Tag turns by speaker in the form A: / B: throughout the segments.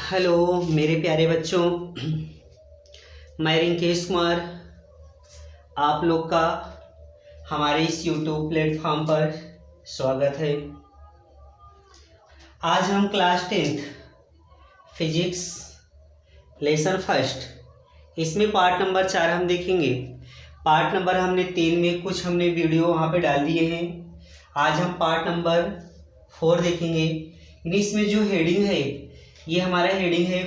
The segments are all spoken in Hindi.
A: हेलो मेरे प्यारे बच्चों, मैं रिंकेश कुमार आप लोग का हमारे इस यूट्यूब प्लेटफॉर्म पर स्वागत है। आज हम class 10th physics lesson first इसमें पार्ट नंबर 4 हम देखेंगे। पार्ट नंबर हमने 3 में कुछ हमने वीडियो वहाँ पे डाल दिए हैं। आज हम पार्ट नंबर 4 देखेंगे। इसमें जो हेडिंग है ये हमारा हेडिंग है,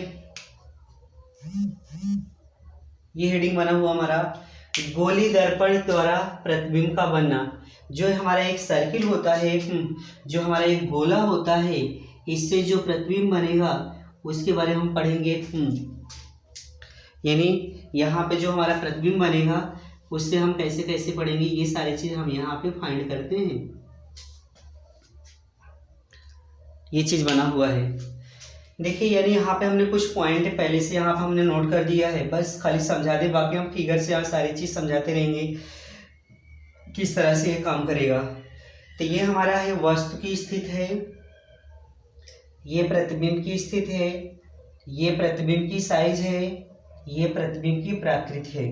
A: ये हेडिंग बना हुआ हमारा गोली दर्पण द्वारा प्रतिबिंब का बनना। जो हमारा एक सर्किल होता है, जो हमारा एक गोला होता है, इससे जो प्रतिबिंब बनेगा उसके बारे में हम पढ़ेंगे। यानी यहाँ पे जो हमारा प्रतिबिंब बनेगा उससे हम कैसे कैसे पढ़ेंगे, ये सारी चीज हम यहाँ पे फाइंड करते हैं। ये चीज बना हुआ है, देखिए। यानी यहाँ पे हमने कुछ पॉइंट पहले से यहाँ पे हमने नोट कर दिया है, बस खाली समझा दे, बाकी हम फिगर से यहाँ सारी चीज समझाते रहेंगे किस तरह से ये काम करेगा। तो ये हमारा है वस्तु की स्थिति है, ये प्रतिबिंब की स्थिति है, ये प्रतिबिंब की साइज है, ये प्रतिबिंब की प्राकृति है।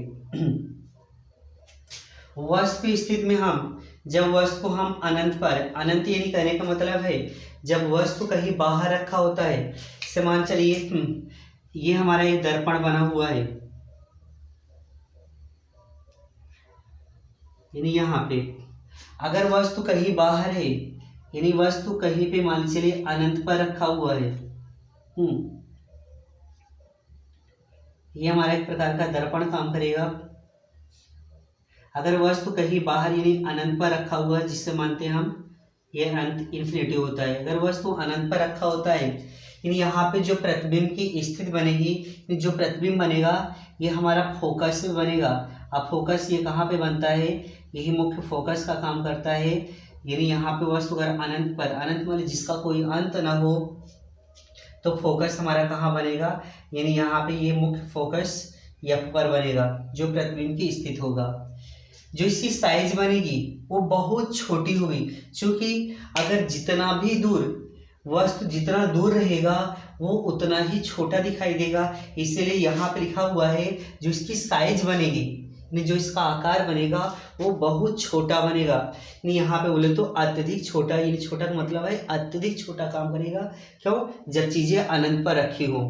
A: वस्तु की स्थिति में हम जब वस्तु को हम अनंत पर, अनंत यानी कहने का मतलब है जब वस्तु कहीं बाहर रखा होता है, से मान चलिए ये हमारा एक दर्पण बना हुआ है, यानी यहाँ पे अगर वस्तु कहीं बाहर है, यानी वस्तु कहीं पे मान चलिए अनंत पर रखा हुआ है, ये हमारा एक प्रकार का दर्पण काम करेगा। अगर वस्तु कहीं बाहर यानी अनंत पर रखा हुआ है, जिससे मानते हैं हम ये अनंत इन्फिनिटी होता है। अगर वस्तु अनंत पर रखा होता है, यानी यहाँ पे जो प्रतिबिंब की स्थिति बनेगी, जो प्रतिबिंब बनेगा ये हमारा फोकस में बनेगा। अब फोकस ये कहाँ पे बनता है, यही मुख्य फोकस का काम करता है। यानी यहाँ पे वस्तु अगर अनंत पर, अनंत मतलब जिसका कोई अंत ना हो, तो फोकस हमारा कहाँ बनेगा, यानी यहाँ पे ये मुख्य फोकस एफ पर बनेगा, जो प्रतिबिंब की स्थिति होगा। जो इसकी साइज बनेगी वो बहुत छोटी होगी, क्योंकि अगर जितना भी दूर वस्तु जितना दूर रहेगा वो उतना ही छोटा दिखाई देगा। इसीलिए यहाँ पे लिखा हुआ है जो इसकी साइज बनेगी, जो इसका आकार बनेगा वो बहुत छोटा बनेगा। यहाँ पे बोले तो अत्यधिक छोटा, यानी छोटा का मतलब है अत्यधिक छोटा काम करेगा। क्यों? जब चीजें अनंत पर रखी हो।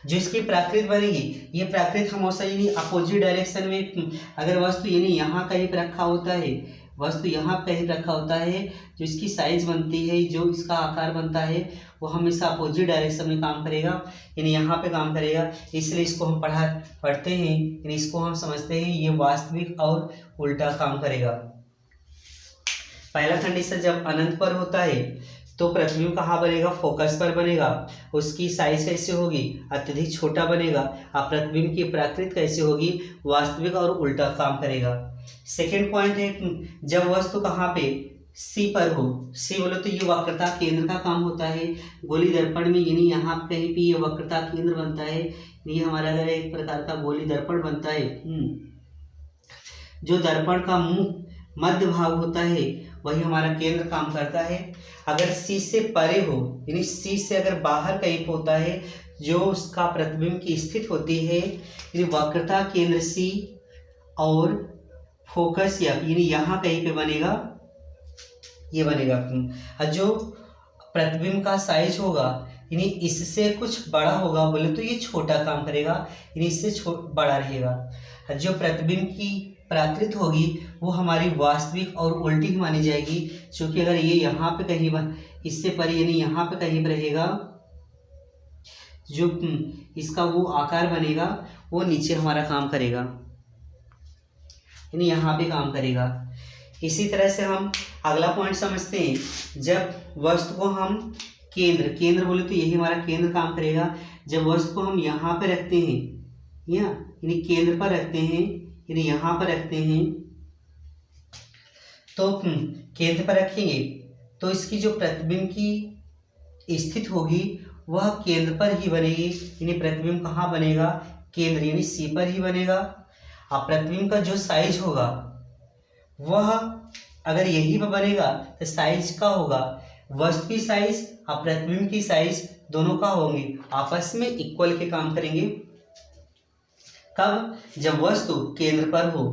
A: जो इसकी प्राकृत बनेगी, ये प्राकृत हमेशा यानी अपोजिट डायरेक्शन में, अगर वस्तु यानी यहाँ कहीं पर रखा होता है, वस्तु यहाँ कहीं रखा होता है, जो इसकी साइज बनती है, जो इसका आकार बनता है, वो हमेशा अपोजिट डायरेक्शन में काम करेगा, यानी यहाँ पे काम करेगा। इसलिए इसको हम पढ़ते हैं, यानी इसको हम समझते हैं ये वास्तविक और उल्टा काम करेगा। पहला कंडीशन जब अनंत पर होता है तो प्रतिबिंब कहाँ बनेगा, फोकस पर बनेगा। उसकी साइज कैसे होगी, अत्यधिक छोटा बनेगा। अब प्रतिबिंब की प्राकृति कैसे होगी, वास्तविक और उल्टा काम करेगा। सेकेंड पॉइंट है जब वस्तु कहाँ पे, सी पर हो। सी बोलो तो ये वक्रता केंद्र का काम होता है गोली दर्पण में, यानी यहाँ कहीं पे ये वक्रता केंद्र बनता है। ये हमारा अगर एक प्रकार का गोली दर्पण बनता है, जो दर्पण का मुंह मध्य भाग होता है वही हमारा केंद्र काम करता है। अगर सी से परे हो, यानी सी से अगर बाहर कहीं होता है, जो उसका प्रतिबिंब की स्थिति होती है, यानी वक्रता केंद्र सी और फोकस यानी यहाँ कहीं पे बनेगा, ये बनेगा। और जो प्रतिबिंब का साइज होगा यानी इससे कुछ बड़ा होगा, बोले तो ये छोटा काम करेगा, यानी इससे बड़ा रहेगा। जो प्रतिबिंब की प्राकृत होगी वो हमारी वास्तविक और उल्टी मानी जाएगी, क्योंकि अगर ये यहाँ पे कहीं इससे परे यानी यहाँ पे कहीं पर रहेगा, जो इसका वो आकार बनेगा वो नीचे हमारा काम करेगा, यानी यहाँ पे काम करेगा। इसी तरह से हम अगला पॉइंट समझते हैं। जब वस्तु को हम केंद्र बोले तो यही हमारा केंद्र काम करेगा। जब वस्तु को हम यहाँ पे रखते हैं, यानी केंद्र पर रखते हैं, यानी यहाँ पर रखते हैं, तो केंद्र पर रखेंगे तो इसकी जो प्रतिबिंब की स्थिति होगी वह केंद्र पर ही बनेगी। यानी प्रतिबिंब कहाँ बनेगा, केंद्र यानी सी पर ही बनेगा। अब प्रतिबिंब का जो साइज होगा वह अगर यहीं पर बनेगा तो साइज का होगा वस्तु की साइज अब प्रतिबिंब की साइज दोनों का होंगे आपस में इक्वल के काम करेंगे। कब? जब वस्तु केंद्र पर हो।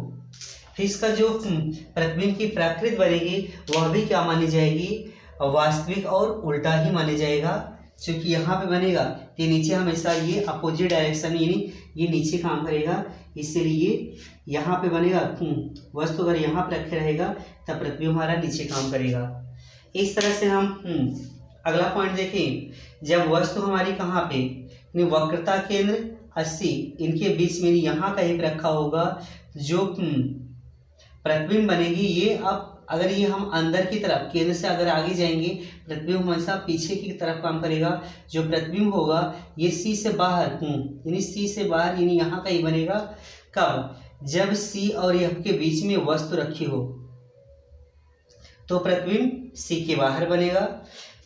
A: फिर इसका जो प्रतिबिंब की प्रकृति बनेगी वह भी क्या मानी जाएगी? वास्तविक और उल्टा ही माने जाएगा। क्योंकि यहाँ पे बनेगा कि नीचे हमेशा ये अपोजिट डायरेक्शन यानी ये नीचे काम करेगा, इसीलिए यहाँ पे बनेगा वस्तु अगर यहाँ पर रखे रहेगा तब प्रतिबिंब हमारा नीचे काम करेगा। इस तरह से हम अगला पॉइंट देखें, जब वस्तु हमारी कहाँ पे वक्रता केंद्र 80 इनके बीच में यहाँ कहीं पर रखा होगा, जो प्रतिबिंब बनेगी ये अब अगर ये हम अंदर की तरफ केंद्र से अगर आगे जाएंगे प्रतिबिंब हमेशा पीछे की तरफ काम करेगा। जो प्रतिबिंब होगा ये सी से बाहर यानी सी से बाहर यानी यहाँ कहीं बनेगा। कब? जब सी और एफ के बीच में वस्तु रखी हो तो प्रतिबिंब सी के बाहर बनेगा।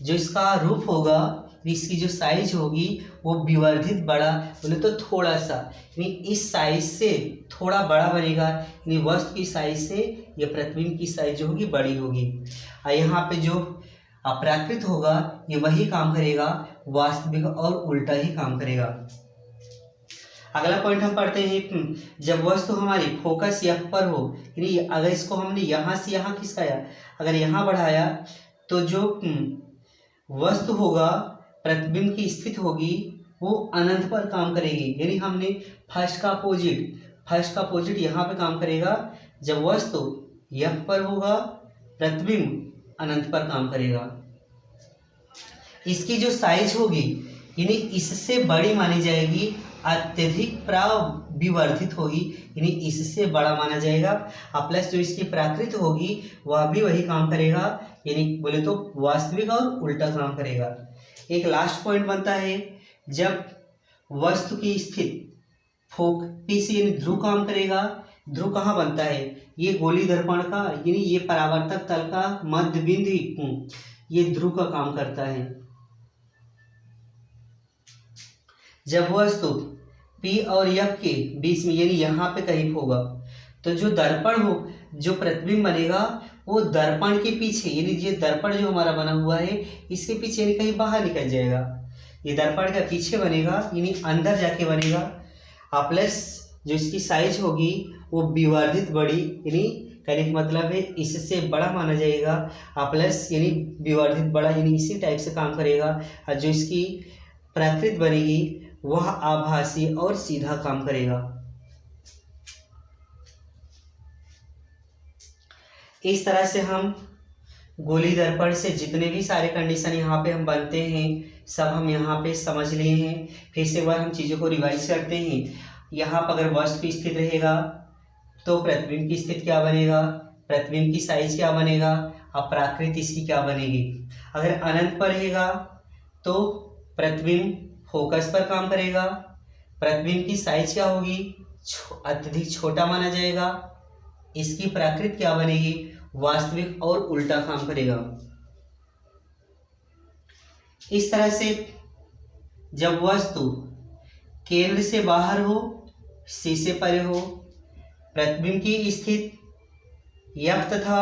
A: जो इसका रूप होगा, इसकी जो साइज होगी वो विवर्धित बड़ा बोले तो थोड़ा सा यानी इस साइज से थोड़ा बड़ा बनेगा, यानी वस्तु की साइज से ये प्रतिबिंब की साइज जो होगी बड़ी होगी। और यहाँ पे जो अप्राकृत होगा ये वही काम करेगा, वास्तविक और उल्टा ही काम करेगा। अगला पॉइंट हम पढ़ते हैं, जब वस्तु हमारी फोकस एफ पर हो यानी अगर इसको हमने यहाँ से यहाँ खिसकाया, अगर यहाँ बढ़ाया तो जो वस्तु होगा प्रतिबिंब की स्थिति होगी वो अनंत पर काम करेगी। यानी हमने फर्स्ट का अपोजिट यहाँ पे काम करेगा। जब वस्तु एफ पर होगा प्रतिबिंब अनंत पर काम करेगा। इसकी जो साइज होगी यानी इससे बड़ी मानी जाएगी, अत्यधिक विवर्धित होगी यानी इससे बड़ा माना जाएगा। और प्लस जो इसकी प्राकृत होगी वह भी वही काम करेगा, यानी बोले तो वास्तविक और उल्टा काम करेगा। एक लास्ट पॉइंट बनता है, जब वस्तु की स्थिति पी से यानी ध्रुव काम करेगा। ध्रुव कहाँ बनता है? ये गोली दर्पण का यानी ये परावर्तक तल का मध्य बिंदु ये ध्रुव का काम करता है। जब वस्तु P और F के बीच में यानी यहाँ पे कहीं होगा तो जो दर्पण हो, जो प्रतिबिंब बनेगा वो दर्पण के पीछे यानी ये दर्पण जो हमारा बना हुआ है इसके पीछे यानी कहीं बाहर निकल जाएगा। ये दर्पण के पीछे बनेगा यानी अंदर जाके बनेगा। और प्लस जो इसकी साइज होगी वो विवर्धित बड़ी यानी कहने का मतलब है इससे बड़ा माना जाएगा। और प्लस यानी विवर्धित बड़ा यानी इसी टाइप से काम करेगा। और जो इसकी प्राकृत बनेगी वह आभासी और सीधा काम करेगा। इस तरह से हम गोली दर्पण से जितने भी सारे कंडीशन यहाँ पे हम बनते हैं सब हम यहाँ पे समझ लिए हैं। फिर से एक बार हम चीज़ों को रिवाइज करते हैं। यहाँ पर अगर वस्तु स्थित रहेगा तो प्रतिबिंब की स्थिति क्या बनेगा, प्रतिबिंब की साइज क्या बनेगा, अपराकृत इसकी क्या बनेगी। अगर अनंत पर रहेगा तो प्रतिबिंब फोकस पर काम करेगा, प्रतिबिंब की साइज क्या होगी, अत्यधिक छोटा माना जाएगा। इसकी प्राकृत क्या बनेगी, वास्तविक और उल्टा काम करेगा। इस तरह से जब वस्तु केंद्र से बाहर हो, सी से परे हो, प्रतिबिंब की स्थिति एफ तथा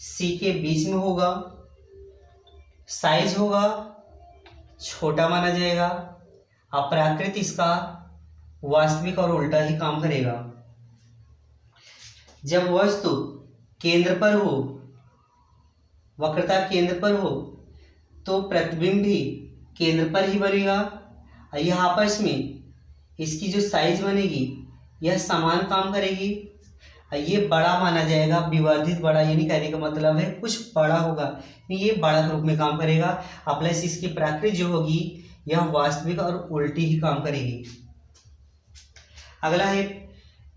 A: सी के बीच में होगा, साइज होगा छोटा माना जाएगा, अपराकृत इसका वास्तविक और उल्टा ही काम करेगा। जब वस्तु केंद्र पर हो, वक्रता केंद्र पर हो तो प्रतिबिंब भी केंद्र पर ही बनेगा। यह आपस में इसकी जो साइज बनेगी यह समान काम करेगी। ये बड़ा माना जाएगा, विवर्धित बड़ा यानी कहने का मतलब है कुछ बड़ा होगा, ये बड़ा के रूप में काम करेगा। प्लस इसकी प्राकृत जो होगी यह वास्तविक और उल्टी ही काम करेगी। अगला है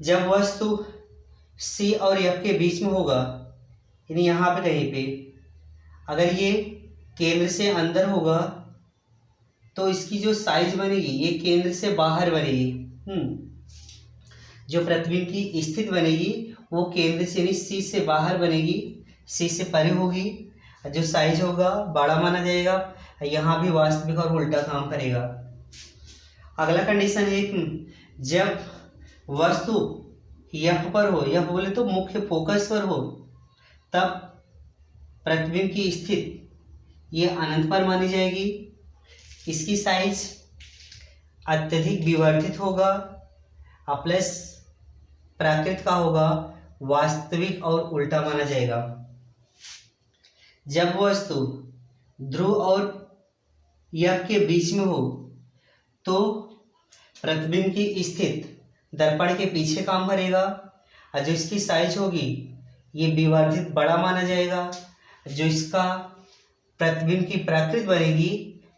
A: जब वस्तु सी और एफ के बीच में होगा यानी यहाँ पे कहीं पे अगर ये केंद्र से अंदर होगा तो इसकी जो साइज बनेगी ये केंद्र से बाहर बनेगी। जो प्रतिबिंब की स्थिति बनेगी वो केंद्र से यानी सी से बाहर बनेगी, सी से परे होगी। जो साइज होगा बड़ा माना जाएगा, यहाँ भी वास्तविक और उल्टा काम करेगा। अगला कंडीशन है जब वस्तु एफ पर हो, एफ बोले तो मुख्य फोकस पर हो, तब प्रतिबिंब की स्थिति ये अनंत पर मानी जाएगी। इसकी साइज अत्यधिक विवर्धित होगा, प्लस प्राकृत का होगा वास्तविक और उल्टा माना जाएगा। जब वस्तु ध्रुव और यक के बीच में हो तो प्रतिबिंब की स्थिति दर्पण के पीछे काम करेगा, और जो इसकी साइज होगी ये विवर्धित बड़ा माना जाएगा। जो इसका प्रतिबिंब की प्राकृत बनेगी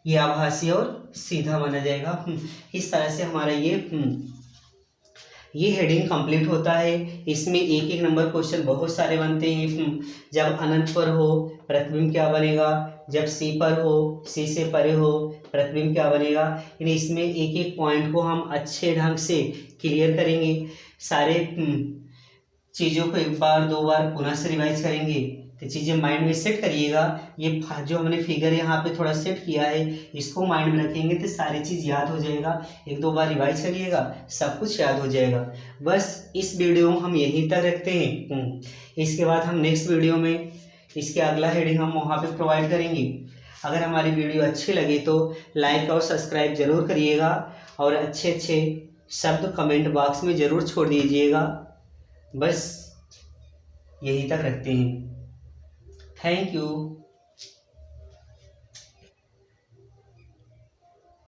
A: ये आभासी और सीधा माना जाएगा। इस तरह से हमारा ये हेडिंग कंप्लीट होता है। इसमें एक एक नंबर क्वेश्चन बहुत सारे बनते हैं। जब अनंत पर हो प्रतिबिंब क्या बनेगा, जब सी पर हो, सी से परे हो प्रतिबिंब क्या बनेगा। यानी इसमें एक एक पॉइंट को हम अच्छे ढंग से क्लियर करेंगे। सारे चीज़ों को एक बार दो बार पुनः से रिवाइज करेंगे, तो चीज़ें माइंड में सेट करिएगा। ये जो हमने फिगर यहाँ पे थोड़ा सेट किया है इसको माइंड में रखेंगे तो सारी चीज़ याद हो जाएगा। एक दो बार रिवाइज करिएगा, सब कुछ याद हो जाएगा। बस इस वीडियो में हम यहीं तक रखते हैं। इसके बाद हम नेक्स्ट वीडियो में इसके अगला हेडिंग हम वहाँ पे प्रोवाइड करेंगे। अगर हमारी वीडियो अच्छी लगी तो लाइक और सब्सक्राइब जरूर करिएगा, और अच्छे अच्छे शब्द कमेंट बॉक्स में ज़रूर छोड़ दीजिएगा। बस यहीं तक रखते हैं। Thank you.